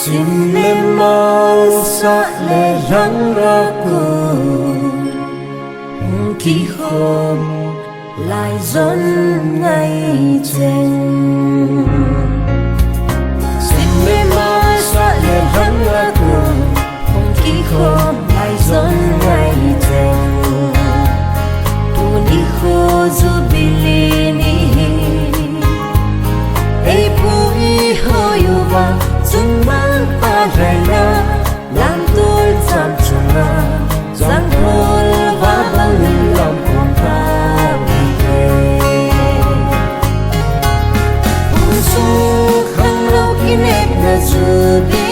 xin lên mau sa lệ răng ra cô khi hôm lại dọn ngày chênh xin lên mau sa lệ răng ra cô khi hôm lại dọn ngày chênh tu ni khô du bilini ei pui hoyuva chung mang pa raina lam tul cham chunga giang hol va bang lam pom pa ke un su khang lo kinek na zu